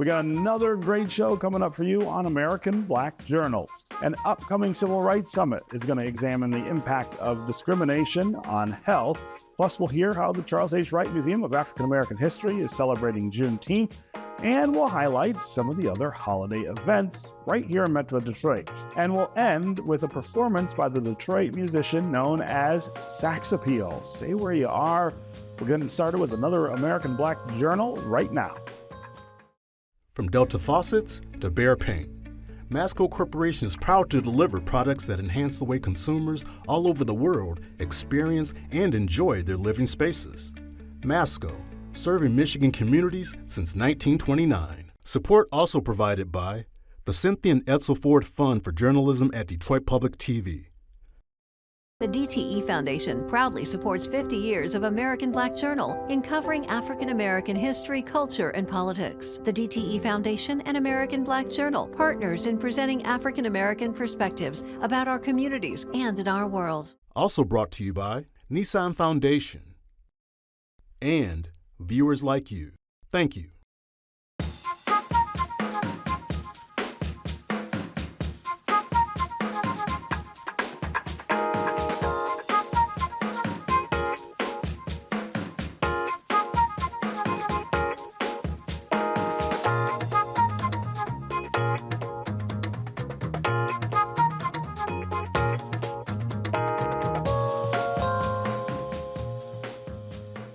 We got another great show coming up for you on American Black Journal. An upcoming Civil Rights Summit is going to examine the impact of discrimination on health. Plus, we'll hear how the Charles H. Wright Museum of African American History is celebrating Juneteenth. And we'll highlight some of the other holiday events right here in Metro Detroit. And we'll end with a performance by the Detroit musician known as Saxappeal. Stay where you are. We're getting started with another American Black Journal right now. From Delta faucets to Behr paint, Masco Corporation is proud to deliver products that enhance the way consumers all over the world experience and enjoy their living spaces. Masco, serving Michigan communities since 1929. Support also provided by the Cynthia and Edsel Ford Fund for Journalism at Detroit Public TV. The DTE Foundation proudly supports 50 years of American Black Journal in covering African American history, culture, and politics. The DTE Foundation and American Black Journal partners in presenting African American perspectives about our communities and in our world. Also brought to you by Nissan Foundation and viewers like you. Thank you.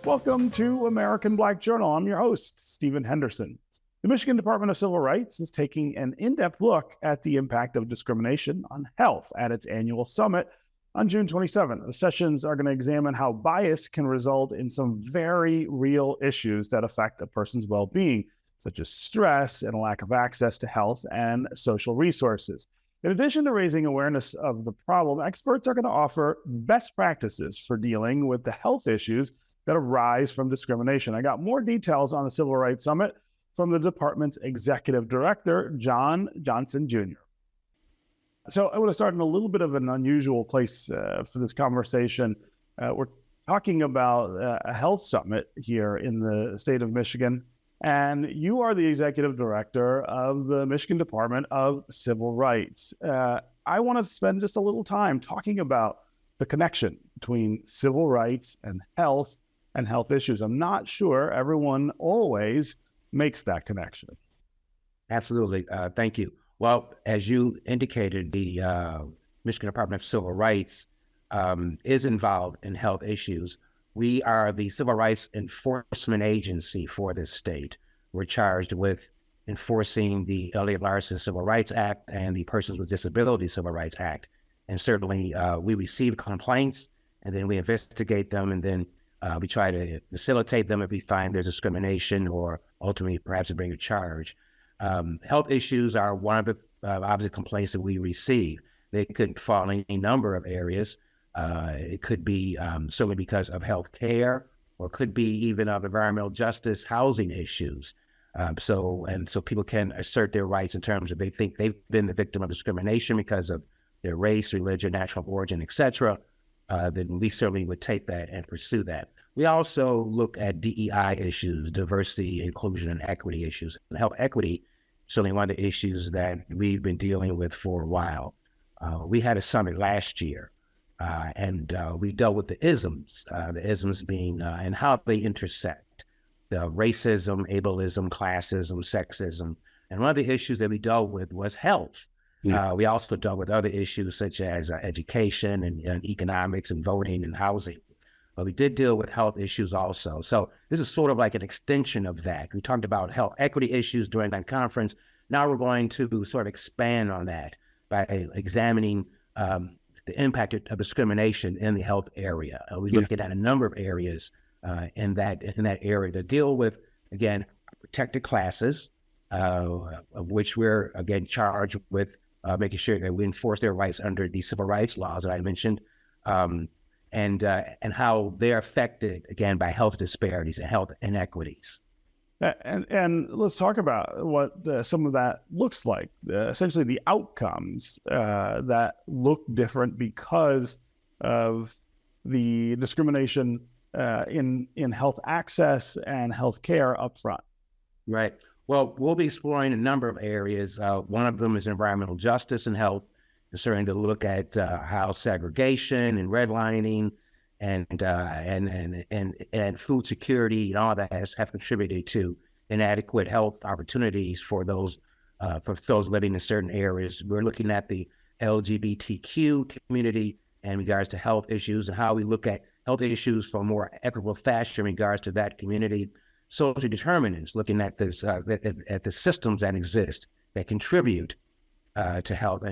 Welcome to American Black Journal. I'm your host, Stephen Henderson. The Michigan Department of Civil Rights is taking an in-depth look at the impact of discrimination on health at its annual summit on June 27th. The sessions are going to examine how bias can result in some very real issues that affect a person's well-being, such as stress and a lack of access to health and social resources. In addition to raising awareness of the problem, experts are going to offer best practices for dealing with the health issues that arise from discrimination. I got more details on the Civil Rights Summit from the department's executive director, John Johnson Jr. So I want to start in a little bit of an unusual place for this conversation. We're talking about a health summit here in the state of Michigan, and you are the executive director of the Michigan Department of Civil Rights. I want to spend just a little time talking about the connection between civil rights and health issues. I'm not sure everyone always makes that connection. Absolutely. Thank you. Well, as you indicated, the Michigan Department of Civil Rights is involved in health issues. We are the civil rights enforcement agency for this state. We're charged with enforcing the Elliott Larson Civil Rights Act and the Persons with Disabilities Civil Rights Act. And certainly we receive complaints and then we investigate them, and then we try to facilitate them if we find there's discrimination, or ultimately perhaps to bring a charge. Health issues are one of the obvious complaints that we receive. They could fall in a number of areas. It could be certainly because of health care, or could be even of environmental justice, housing issues. So people can assert their rights in terms of they think they've been the victim of discrimination because of their race, religion, national origin, etc. Then we certainly would take that and pursue that. We also look at DEI issues, diversity, inclusion, and equity issues. And health equity, certainly one of the issues that we've been dealing with for a while. We had a summit last year, and we dealt with the isms being and how they intersect, the racism, ableism, classism, sexism. And one of the issues that we dealt with was health. We also dealt with other issues such as education and economics and voting and housing. But we did deal with health issues also. So this is sort of like an extension of that. We talked about health equity issues during that conference. Now we're going to sort of expand on that by examining the impact of discrimination in the health area. We're looking at a number of areas in that area to deal with, again, protected classes, of which we're, again, charged with making sure that we enforce their rights under the civil rights laws that I mentioned, and how they're affected, again, by health disparities and health inequities. And let's talk about what some of that looks like, essentially the outcomes that look different because of the discrimination in health access and health care up front. Right. Well, we'll be exploring a number of areas. One of them is environmental justice and health, and starting to look at how segregation and redlining and food security and all that have contributed to inadequate health opportunities for those living in certain areas. We're looking at the LGBTQ community in regards to health issues and how we look at health issues from a more equitable fashion in regards to that community. Social determinants, looking at this at the systems that exist that contribute to health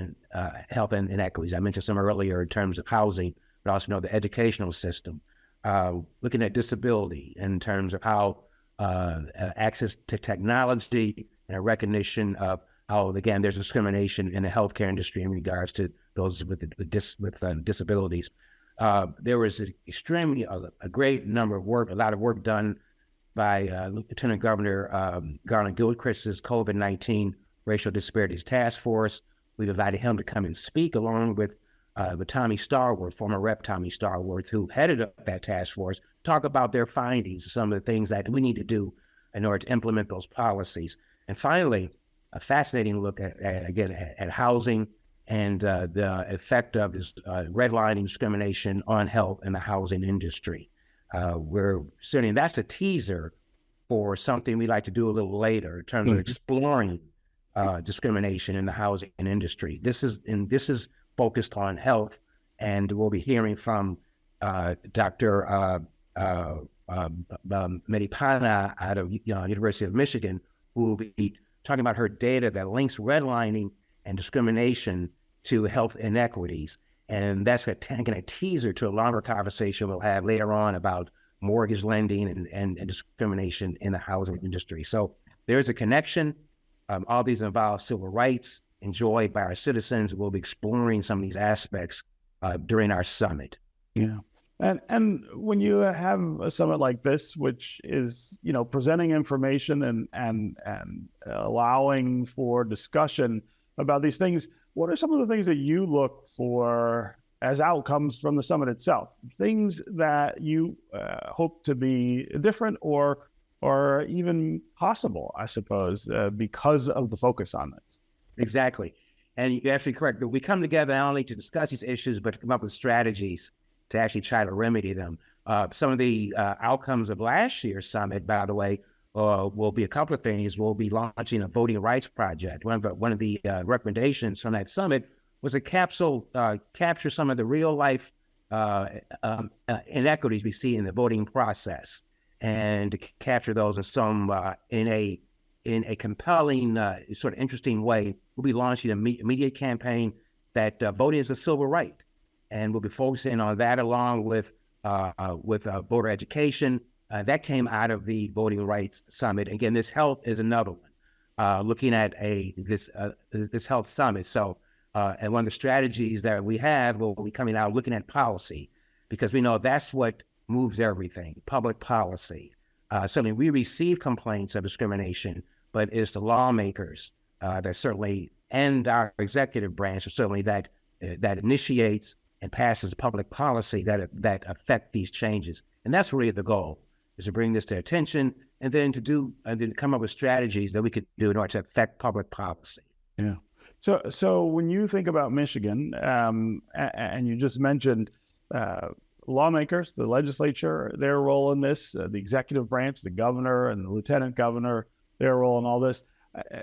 and inequities. I mentioned some earlier in terms of housing, but also the educational system. Looking at disability in terms of how access to technology and a recognition of how, again, there's discrimination in the healthcare industry in regards to those with disabilities. There was a great number of work, a lot of work done by Lieutenant Governor Garland Gilchrist's COVID-19 Racial Disparities Task Force. We've invited him to come and speak along with Tommy Starworth, former Rep. Tommy Starworth, who headed up that task force, talk about their findings, some of the things that we need to do in order to implement those policies. And finally, a fascinating look at housing and the effect of this redlining discrimination on health in the housing industry. That's a teaser for something we like to do a little later in terms of exploring discrimination in the housing industry. This is focused on health, and we'll be hearing from Dr. Medipana out of University of Michigan, who will be talking about her data that links redlining and discrimination to health inequities. And that's a teaser to a longer conversation we'll have later on about mortgage lending and discrimination in the housing industry. So there's a connection. All these involve civil rights enjoyed by our citizens. We'll be exploring some of these aspects during our summit. Yeah. And when you have a summit like this, which is, presenting information and allowing for discussion about these things, what are some of the things that you look for as outcomes from the summit itself? Things that you hope to be different or even possible, I suppose, because of the focus on this. Exactly. And you're absolutely correct. We come together not only to discuss these issues, but to come up with strategies to actually try to remedy them. Some of the outcomes of last year's summit, by the way, will be a couple of things. We'll be launching a voting rights project. One of the recommendations from that summit was a capture some of the real life inequities we see in the voting process, and to capture those in a compelling, sort of interesting way. We'll be launching a media campaign that voting is a civil right, and we'll be focusing on that along with voter education. That came out of the Voting Rights Summit. Again, this health is another one, looking at this health summit. So, and one of the strategies that we have will be coming out looking at policy, because we know that's what moves everything, public policy. Certainly we receive complaints of discrimination, but it's the lawmakers that certainly, and our executive branch, certainly that initiates and passes public policy that affect these changes. And that's really the goal, is to bring this to attention and then to come up with strategies that we could do in order to affect public policy. Yeah. So when you think about Michigan, and you just mentioned lawmakers, the legislature, their role in this, the executive branch, the governor and the lieutenant governor, their role in all this.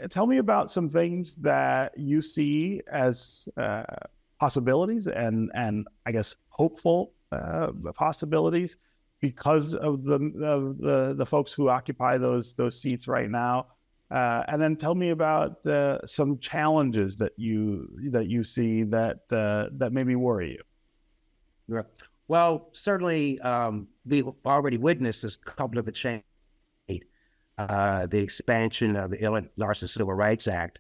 Tell me about some things that you see as possibilities and I guess hopeful possibilities because of the folks who occupy those seats right now, and then tell me about some challenges that you see that maybe worry you. Yeah. Well, certainly we've already witnessed this couple of the change, the expansion of the Illinois Larson Civil Rights Act,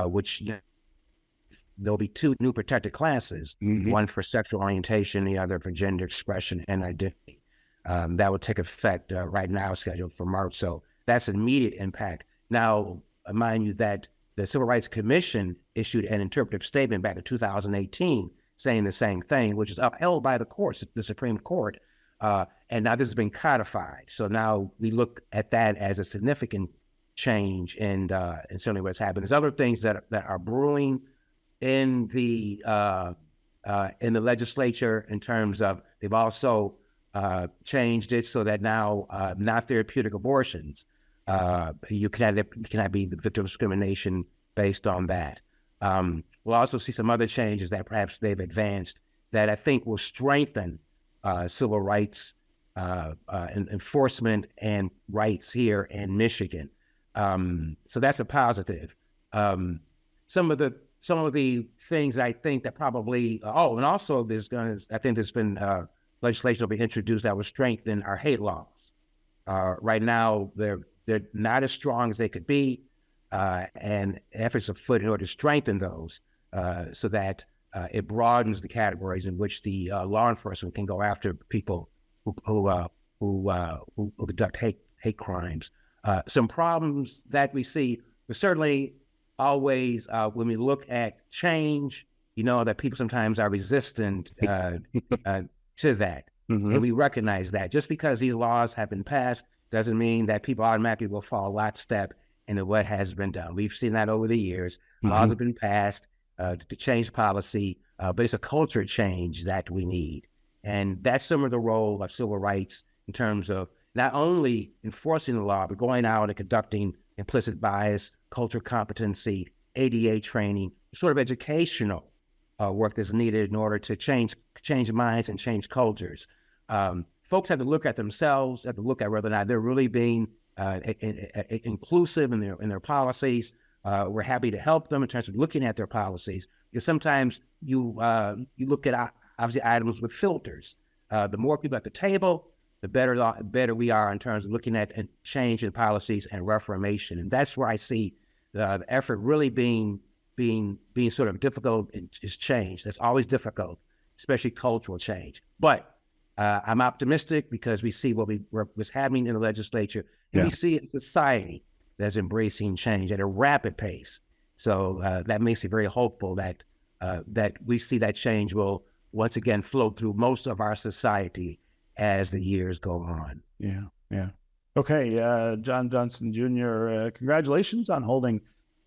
which there'll be two new protected classes, one for sexual orientation, the other for gender expression and identity. That will take effect right now, scheduled for March. So that's an immediate impact. Now, mind you that the Civil Rights Commission issued an interpretive statement back in 2018 saying the same thing, which is upheld by the courts, the Supreme Court. And now this has been codified. So now we look at that as a significant change and certainly what's happened. There's other things that are brewing in the legislature in terms of they've also changed it so that now non-therapeutic abortions, you cannot be the victim of discrimination based on that. We'll also see some other changes that perhaps they've advanced that I think will strengthen civil rights enforcement and rights here in Michigan. So that's a positive. Some of the things I think that probably, and also I think there's been legislation will be introduced that will strengthen our hate laws. Right now, they're not as strong as they could be, and efforts afoot in order to strengthen those so that it broadens the categories in which the law enforcement can go after people who conduct hate crimes. Some problems that we see, but certainly always when we look at change, that people sometimes are resistant to that. Mm-hmm. And we recognize that just because these laws have been passed doesn't mean that people automatically will fall lockstep into what has been done. We've seen that over the years. Mm-hmm. Laws have been passed to change policy, but it's a culture change that we need. And that's some of the role of civil rights in terms of not only enforcing the law, but going out and conducting implicit bias, culture competency, ADA training, sort of educational work that's needed in order to change minds and change cultures. Folks have to look at themselves, have to look at whether or not they're really being inclusive in their policies. We're happy to help them in terms of looking at their policies, because sometimes you look at obviously items with filters. The more people at the table, the better we are in terms of looking at change in policies and reformation. And that's where I see the effort really being sort of difficult is change. That's always difficult, especially cultural change. But I'm optimistic because we see what's happening in the legislature, and we see a society that's embracing change at a rapid pace. So that makes me very hopeful that we see that change will once again flow through most of our society as the years go on. Yeah. Okay, John Johnson Jr., congratulations on holding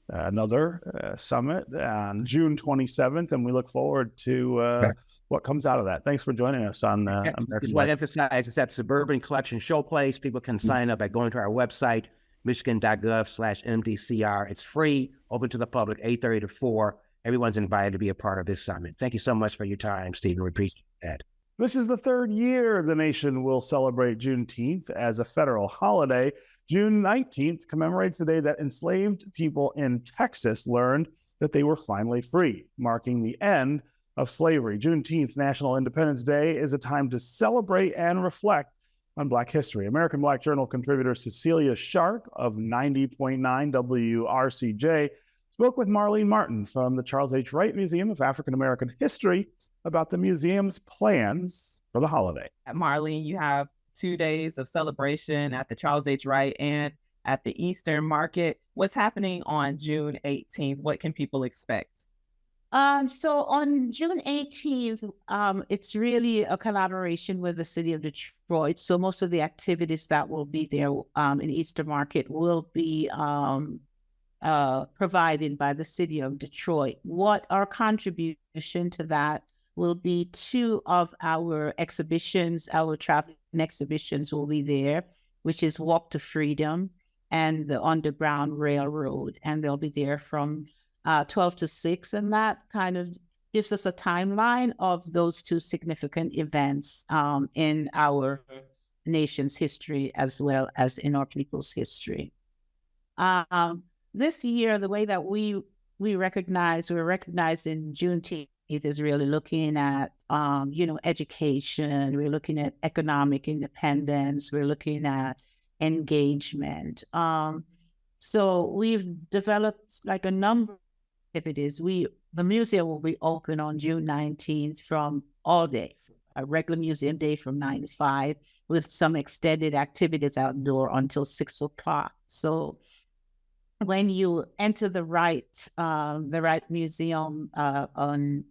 another summit on June 27th, and we look forward to what comes out of that. Thanks for joining us on I just want to emphasize it's at Suburban Collection Showplace. People can sign up by going to our website, michigan.gov/MDCR. It's free, open to the public, 8:30 to 4. Everyone's invited to be a part of this summit. Thank you so much for your time, Stephen. We appreciate that. This is the third year the nation will celebrate Juneteenth as a federal holiday. June 19th commemorates the day that enslaved people in Texas learned that they were finally free, marking the end of slavery. Juneteenth, National Independence Day, is a time to celebrate and reflect on Black history. American Black Journal contributor Cecelia Sharpe of 90.9 WRCJ spoke with Marline Martin from the Charles H. Wright Museum of African American History about the museum's plans for the holiday. At Marline, you have 2 days of celebration at the Charles H. Wright and at the Eastern Market. What's happening on June 18th? What can people expect? So on June 18th, it's really a collaboration with the city of Detroit. So most of the activities that will be there in Eastern Market will be provided by the city of Detroit. What our contribution to that will be 2 of our exhibitions, our traveling exhibitions will be there, which is Walk to Freedom and the Underground Railroad. And they'll be there from 12 to 6. And that kind of gives us a timeline of those 2 significant events in our nation's history as well as in our people's history. This year, the way that we're recognizing Juneteenth is really looking at, education. We're looking at economic independence. We're looking at engagement. So we've developed like a number of activities. The museum will be open on June 19th from all day, a regular museum day from 9 to 5, with some extended activities outdoor until 6 o'clock. So when you enter the Wright Museum on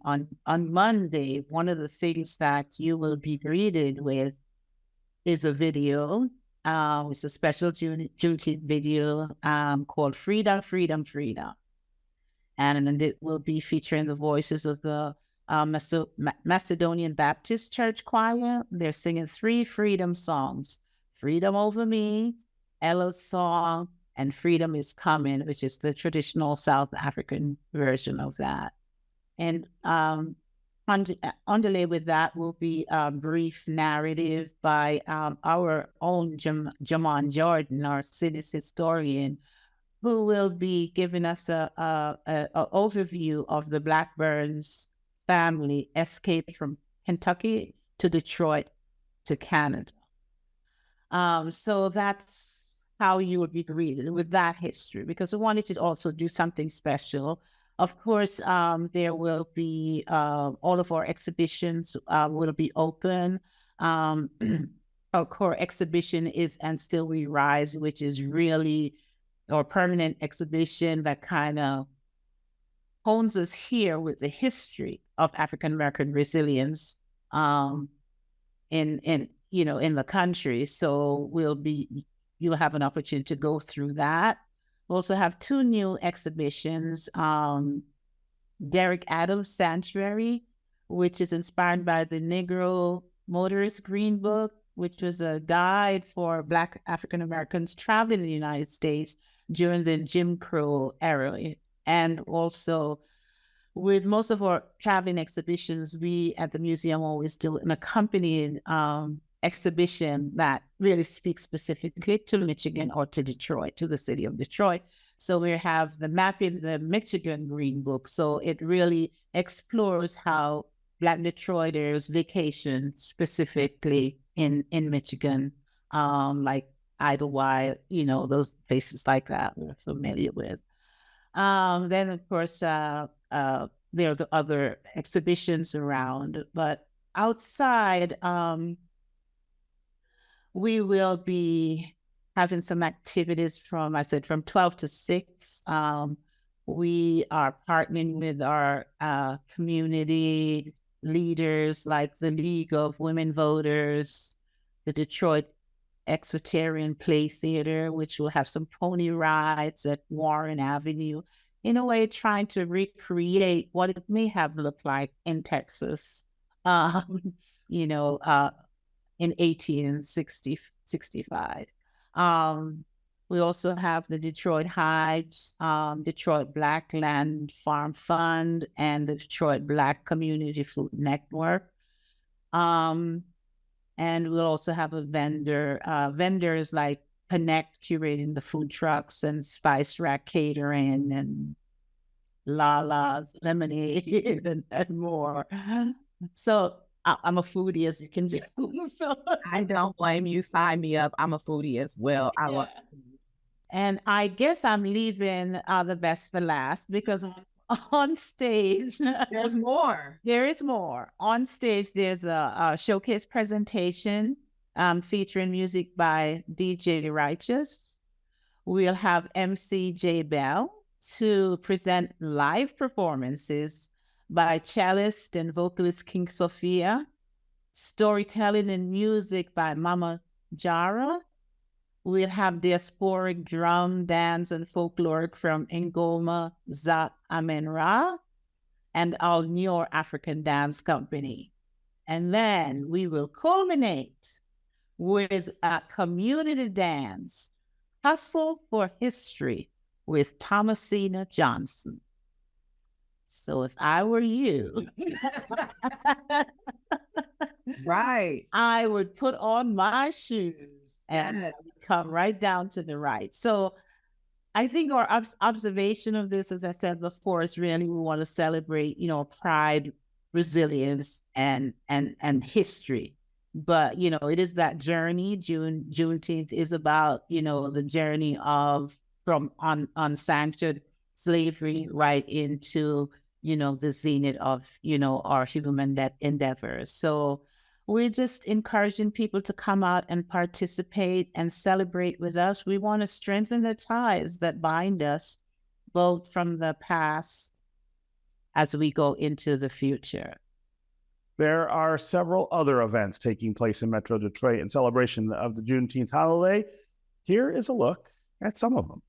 Monday, one of the things that you will be greeted with is a video It's a special Juneteenth video called Freedom, Freedom, Freedom. And it will be featuring the voices of the Macedonian Baptist Church Choir. They're singing 3 freedom songs: Freedom Over Me, Ella's Song, and Freedom Is Coming, which is the traditional South African version of that. And underlay with that will be a brief narrative by our own Jamon Jordan, our city's historian, who will be giving us a overview of the Blackburn's family escape from Kentucky to Detroit to Canada. So that's how you would be greeted with that history, because we wanted to also do something special. Of course, there will be all of our exhibitions will be open. Our core exhibition is And Still We Rise, which is really our permanent exhibition that kind of hones us here with the history of African American resilience in the country. So you'll have an opportunity to go through that. We also have 2 new exhibitions. Derek Adams Sanctuary, which is inspired by the Negro Motorist Green Book, which was a guide for Black African Americans traveling in the United States during the Jim Crow era. And also, with most of our traveling exhibitions, we at the museum always do an accompanying exhibition that really speaks specifically to Michigan or to Detroit, to the city of Detroit. So we have the Mapping the Michigan Green Book. So it really explores how Black Detroiters vacation specifically in Michigan, like Idlewild, those places like that we're familiar with. Then, of course, there are the other exhibitions around, but outside, we will be having some activities from 12 to 6. We are partnering with our community leaders like the League of Women Voters, the Detroit Exotarian Play Theater, which will have some pony rides at Warren Avenue, in a way trying to recreate what it may have looked like in Texas, in 1865. We also have the Detroit Hives, Detroit Black Land Farm Fund, and the Detroit Black Community Food Network. And we'll also have a vendors like Connect curating the food trucks, and Spice Rack Catering, and Lala's Lemonade, and more. So I'm a foodie, as you can see. So I don't blame you. Sign me up. I'm a foodie as well. I love it. And I guess I'm leaving the best for last, because on stage, there's more. There is more. On stage, there's a showcase presentation featuring music by DJ Righteous. We'll have MC J Bell to present live performances by cellist and vocalist King Sophia, storytelling and music by Mama Jara. We'll have diasporic drum, dance, and folklore from Ngoma Zat Amen Ra and Al Noor African Dance Company. And then we will culminate with a community dance, Hustle for History, with Thomasina Johnson. So if I were you, right, I would put on my shoes and come right down to the right. So I think our observation of this, as I said before, is really we want to celebrate, pride, resilience, and history. But it is that journey. Juneteenth is about the journey of from unsanctioned slavery right into the zenith of our human endeavors. So we're just encouraging people to come out and participate and celebrate with us. We want to strengthen the ties that bind us, both from the past as we go into the future. There are several other events taking place in Metro Detroit in celebration of the Juneteenth holiday. Here is a look at some of them.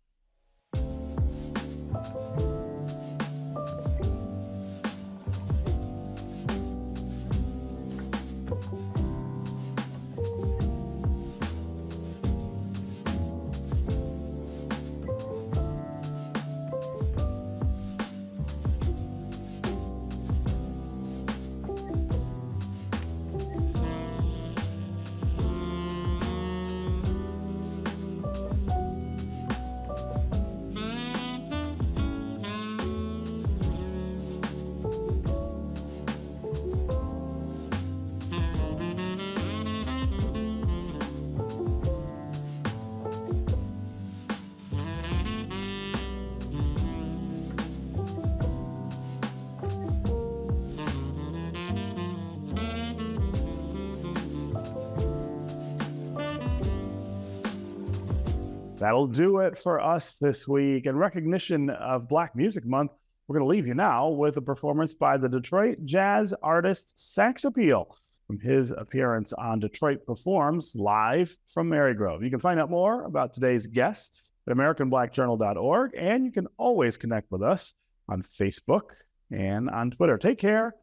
That'll do it for us this week. In recognition of Black Music Month, we're going to leave you now with a performance by the Detroit jazz artist Saxappeal from his appearance on Detroit Performs live from Marygrove. You can find out more about today's guest at AmericanBlackJournal.org, and you can always connect with us on Facebook and on Twitter. Take care,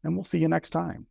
and we'll see you next time.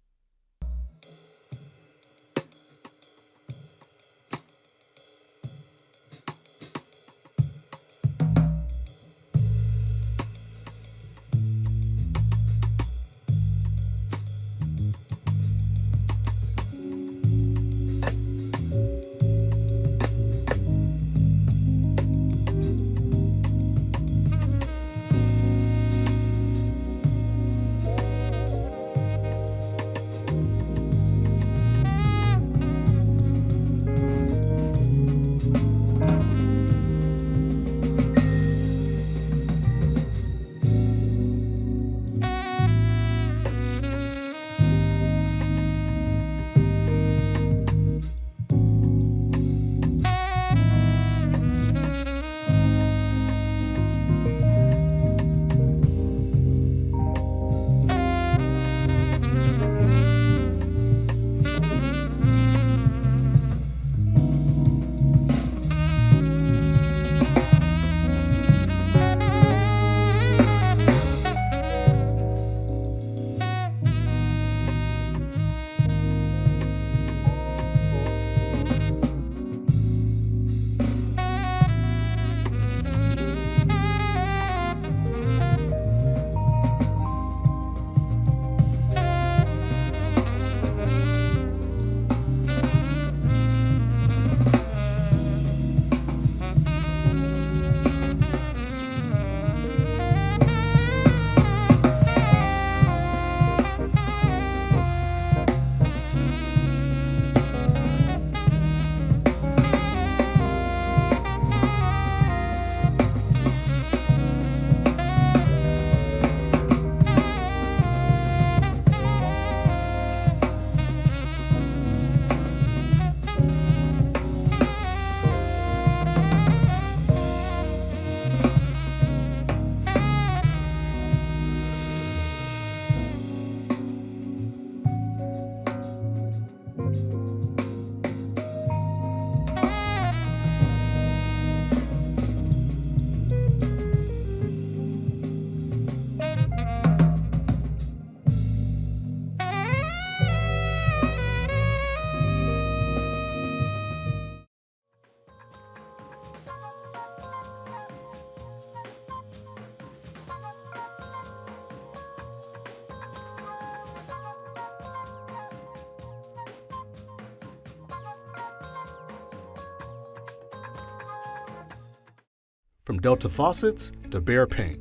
From Delta faucets to Behr paint,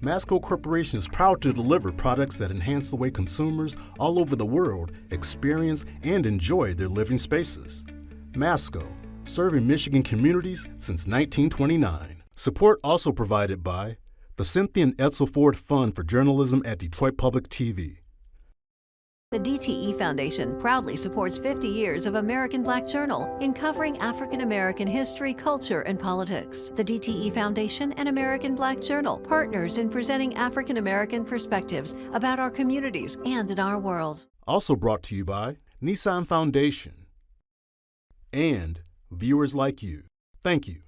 Masco Corporation is proud to deliver products that enhance the way consumers all over the world experience and enjoy their living spaces. Masco, serving Michigan communities since 1929. Support also provided by the Cynthia and Edsel Ford Fund for Journalism at Detroit Public TV, The DTE Foundation proudly supports 50 years of American Black Journal in covering African American history, culture, and politics. The DTE Foundation and American Black Journal partners in presenting African American perspectives about our communities and in our world. Also brought to you by Nissan Foundation and viewers like you. Thank you.